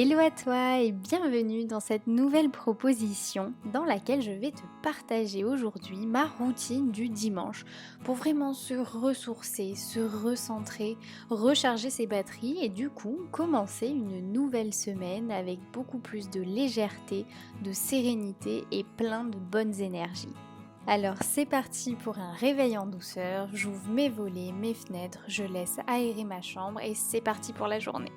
Hello à toi et bienvenue dans cette nouvelle proposition dans laquelle je vais te partager aujourd'hui ma routine du dimanche pour vraiment se ressourcer, se recentrer, recharger ses batteries et du coup commencer une nouvelle semaine avec beaucoup plus de légèreté, de sérénité et plein de bonnes énergies. Alors c'est parti pour un réveil en douceur, j'ouvre mes volets, mes fenêtres, je laisse aérer ma chambre et c'est parti pour la journée.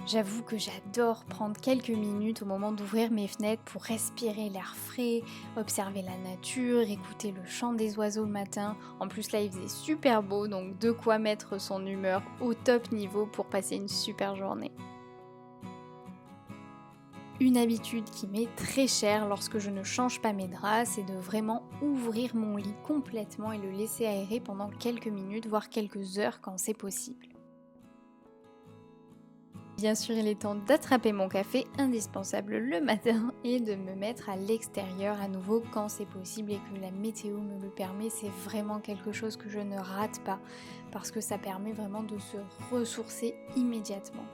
J'avoue que j'adore prendre quelques minutes au moment d'ouvrir mes fenêtres pour respirer l'air frais, observer la nature, écouter le chant des oiseaux le matin. En plus là il faisait super beau, donc de quoi mettre son humeur au top niveau pour passer une super journée. Une habitude qui m'est très chère lorsque je ne change pas mes draps, c'est de vraiment ouvrir mon lit complètement et le laisser aérer pendant quelques minutes, voire quelques heures quand c'est possible. Bien sûr, il est temps d'attraper mon café indispensable le matin et de me mettre à l'extérieur à nouveau quand c'est possible et que la météo me le permet. C'est vraiment quelque chose que je ne rate pas parce que ça permet vraiment de se ressourcer immédiatement.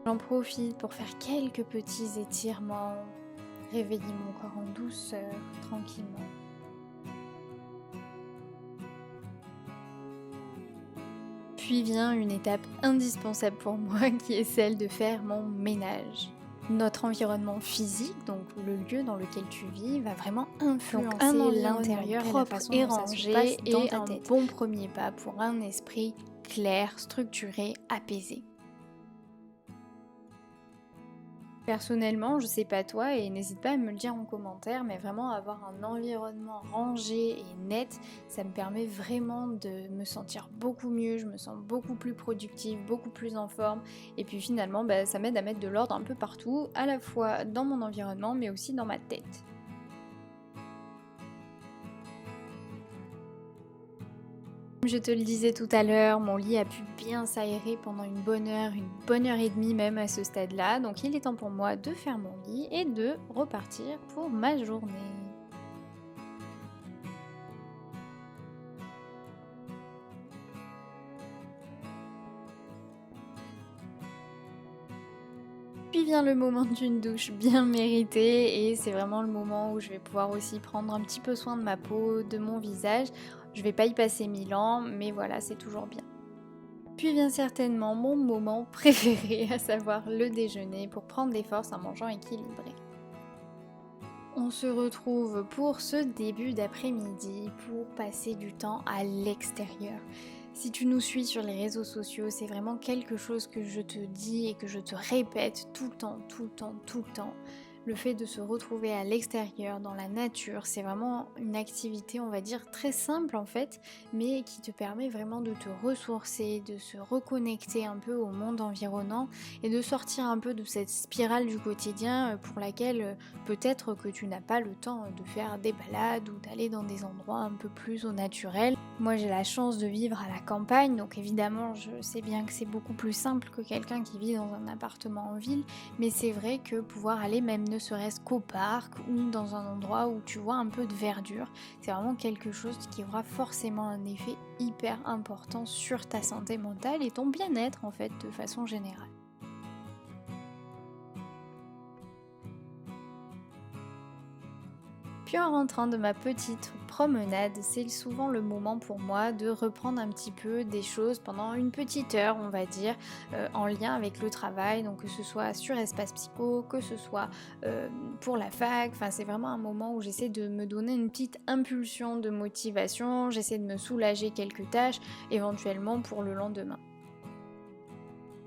J'en profite pour faire quelques petits étirements, réveiller mon corps en douceur, tranquillement. Puis vient une étape indispensable pour moi qui est celle de faire mon ménage. Notre environnement physique, donc le lieu dans lequel tu vis, va vraiment influencer l'intérieur et la façon dont ça se passe dans ta tête. Bon premier pas pour un esprit clair, structuré, apaisé. Personnellement, je sais pas toi et n'hésite pas à me le dire en commentaire, mais vraiment avoir un environnement rangé et net, ça me permet vraiment de me sentir beaucoup mieux, je me sens beaucoup plus productive, beaucoup plus en forme et puis finalement ça m'aide à mettre de l'ordre un peu partout, à la fois dans mon environnement mais aussi dans ma tête. Comme je te le disais tout à l'heure, mon lit a pu bien s'aérer pendant une bonne heure et demie même à ce stade-là. Donc il est temps pour moi de faire mon lit et de repartir pour ma journée. Puis vient le moment d'une douche bien méritée et c'est vraiment le moment où je vais pouvoir aussi prendre un petit peu soin de ma peau, de mon visage. Je vais pas y passer 1000 ans, mais voilà, c'est toujours bien. Puis vient certainement mon moment préféré, à savoir le déjeuner pour prendre des forces en mangeant équilibré. On se retrouve pour ce début d'après-midi pour passer du temps à l'extérieur. Si tu nous suis sur les réseaux sociaux, c'est vraiment quelque chose que je te dis et que je te répète tout le temps, tout le temps, tout le temps. Le fait de se retrouver à l'extérieur, dans la nature, c'est vraiment une activité, on va dire, très simple en fait, mais qui te permet vraiment de te ressourcer, de se reconnecter un peu au monde environnant et de sortir un peu de cette spirale du quotidien pour laquelle peut-être que tu n'as pas le temps de faire des balades ou d'aller dans des endroits un peu plus au naturel. Moi j'ai la chance de vivre à la campagne, donc évidemment je sais bien que c'est beaucoup plus simple que quelqu'un qui vit dans un appartement en ville, mais c'est vrai que pouvoir aller même ne serait-ce qu'au parc ou dans un endroit où tu vois un peu de verdure, c'est vraiment quelque chose qui aura forcément un effet hyper important sur ta santé mentale et ton bien-être en fait de façon générale. Puis en rentrant de ma petite promenade, c'est souvent le moment pour moi de reprendre un petit peu des choses pendant une petite heure, on va dire, en lien avec le travail, donc que ce soit sur Espace Psycho, que ce soit pour la fac, enfin c'est vraiment un moment où j'essaie de me donner une petite impulsion de motivation, j'essaie de me soulager quelques tâches, éventuellement pour le lendemain.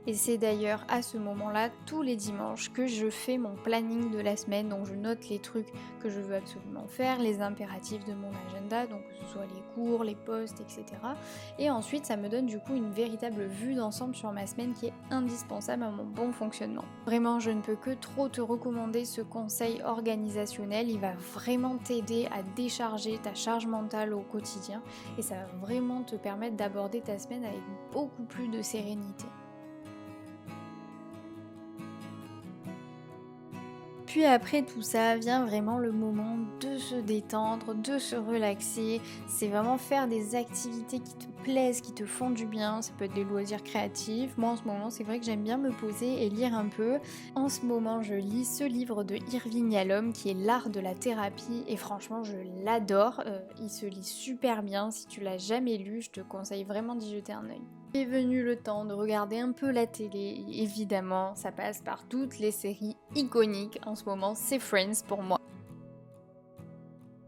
Et c'est d'ailleurs à ce moment-là, tous les dimanches, que je fais mon planning de la semaine. Donc je note les trucs que je veux absolument faire, les impératifs de mon agenda, donc que ce soit les cours, les postes, etc. Et ensuite, ça me donne du coup une véritable vue d'ensemble sur ma semaine qui est indispensable à mon bon fonctionnement. Vraiment, je ne peux que trop te recommander ce conseil organisationnel. Il va vraiment t'aider à décharger ta charge mentale au quotidien et ça va vraiment te permettre d'aborder ta semaine avec beaucoup plus de sérénité. Puis après tout ça vient vraiment le moment de se détendre, de se relaxer. C'est vraiment faire des activités qui te plaisent, qui te font du bien. Ça peut être des loisirs créatifs. Moi en ce moment c'est vrai que j'aime bien me poser et lire un peu. En ce moment je lis ce livre de Irving Yalom qui est l'art de la thérapie et franchement je l'adore. Il se lit super bien. Si tu l'as jamais lu, je te conseille vraiment d'y jeter un œil. Est venu le temps de regarder un peu la télé, et évidemment ça passe par toutes les séries iconiques, en ce moment c'est Friends pour moi.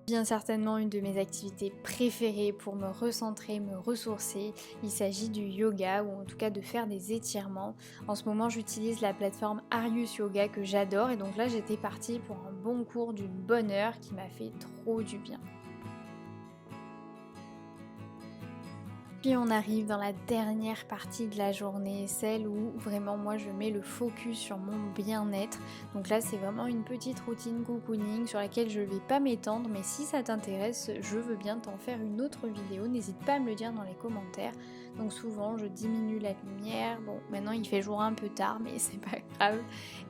Bien certainement une de mes activités préférées pour me recentrer, me ressourcer, il s'agit du yoga ou en tout cas de faire des étirements. En ce moment j'utilise la plateforme Arius Yoga que j'adore et donc là j'étais partie pour un bon cours d'une bonne heure qui m'a fait trop du bien. Puis on arrive dans la dernière partie de la journée, celle où vraiment moi je mets le focus sur mon bien-être. Donc là c'est vraiment une petite routine cocooning sur laquelle je vais pas m'étendre, mais si ça t'intéresse, je veux bien t'en faire une autre vidéo, n'hésite pas à me le dire dans les commentaires. Donc souvent je diminue la lumière, bon maintenant il fait jour un peu tard mais c'est pas grave.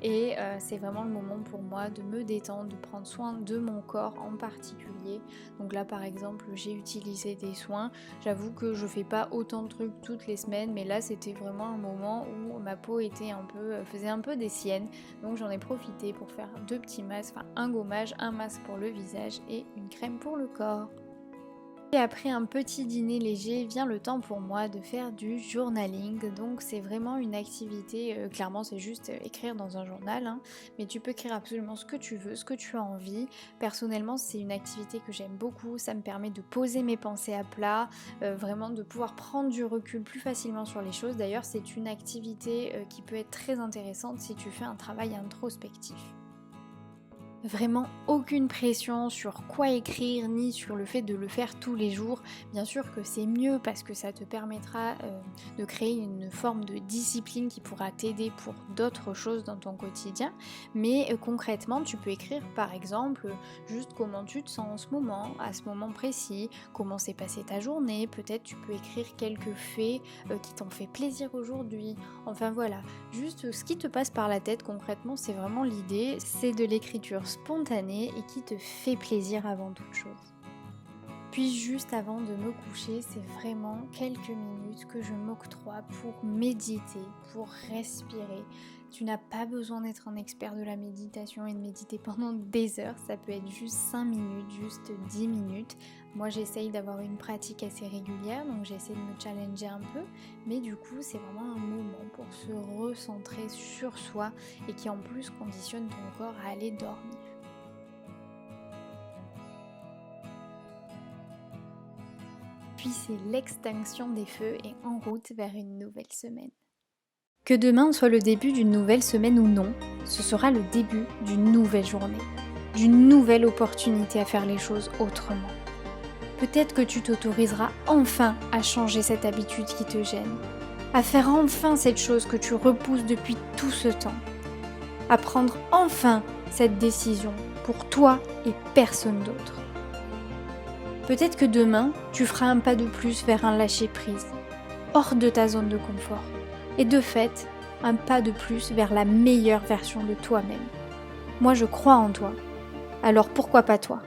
Et c'est vraiment le moment pour moi de me détendre, de prendre soin de mon corps en particulier. Donc là par exemple j'ai utilisé des soins, j'avoue que je fais pas autant de trucs toutes les semaines mais là c'était vraiment un moment où ma peau était faisait un peu des siennes. Donc j'en ai profité pour faire 2 petits masques, enfin un gommage, un masque pour le visage et une crème pour le corps. Et après un petit dîner léger, vient le temps pour moi de faire du journaling. Donc c'est vraiment une activité, clairement c'est juste écrire dans un journal, hein, mais tu peux écrire absolument ce que tu veux, ce que tu as envie. Personnellement c'est une activité que j'aime beaucoup, ça me permet de poser mes pensées à plat, vraiment de pouvoir prendre du recul plus facilement sur les choses. D'ailleurs c'est une activité qui peut être très intéressante si tu fais un travail introspectif. Vraiment aucune pression sur quoi écrire ni sur le fait de le faire tous les jours. Bien sûr que c'est mieux parce que ça te permettra de créer une forme de discipline qui pourra t'aider pour d'autres choses dans ton quotidien. Mais concrètement tu peux écrire par exemple juste comment tu te sens en ce moment, à ce moment précis, comment s'est passée ta journée, peut-être tu peux écrire quelques faits qui t'ont fait plaisir aujourd'hui. Enfin voilà, juste ce qui te passe par la tête concrètement, c'est vraiment l'idée, c'est de l'écriture spontanée et qui te fait plaisir avant toute chose. Puis juste avant de me coucher, c'est vraiment quelques minutes que je m'octroie pour méditer, pour respirer. Tu n'as pas besoin d'être un expert de la méditation et de méditer pendant des heures, ça peut être juste 5 minutes, juste 10 minutes. Moi j'essaye d'avoir une pratique assez régulière, donc j'essaie de me challenger un peu, mais du coup c'est vraiment un moment pour se recentrer sur soi et qui en plus conditionne ton corps à aller dormir. Puis c'est l'extinction des feux et en route vers une nouvelle semaine. Que demain soit le début d'une nouvelle semaine ou non, ce sera le début d'une nouvelle journée, d'une nouvelle opportunité à faire les choses autrement. Peut-être que tu t'autoriseras enfin à changer cette habitude qui te gêne, à faire enfin cette chose que tu repousses depuis tout ce temps, à prendre enfin cette décision pour toi et personne d'autre. Peut-être que demain, tu feras un pas de plus vers un lâcher-prise, hors de ta zone de confort, et de fait, un pas de plus vers la meilleure version de toi-même. Moi, je crois en toi, alors pourquoi pas toi ?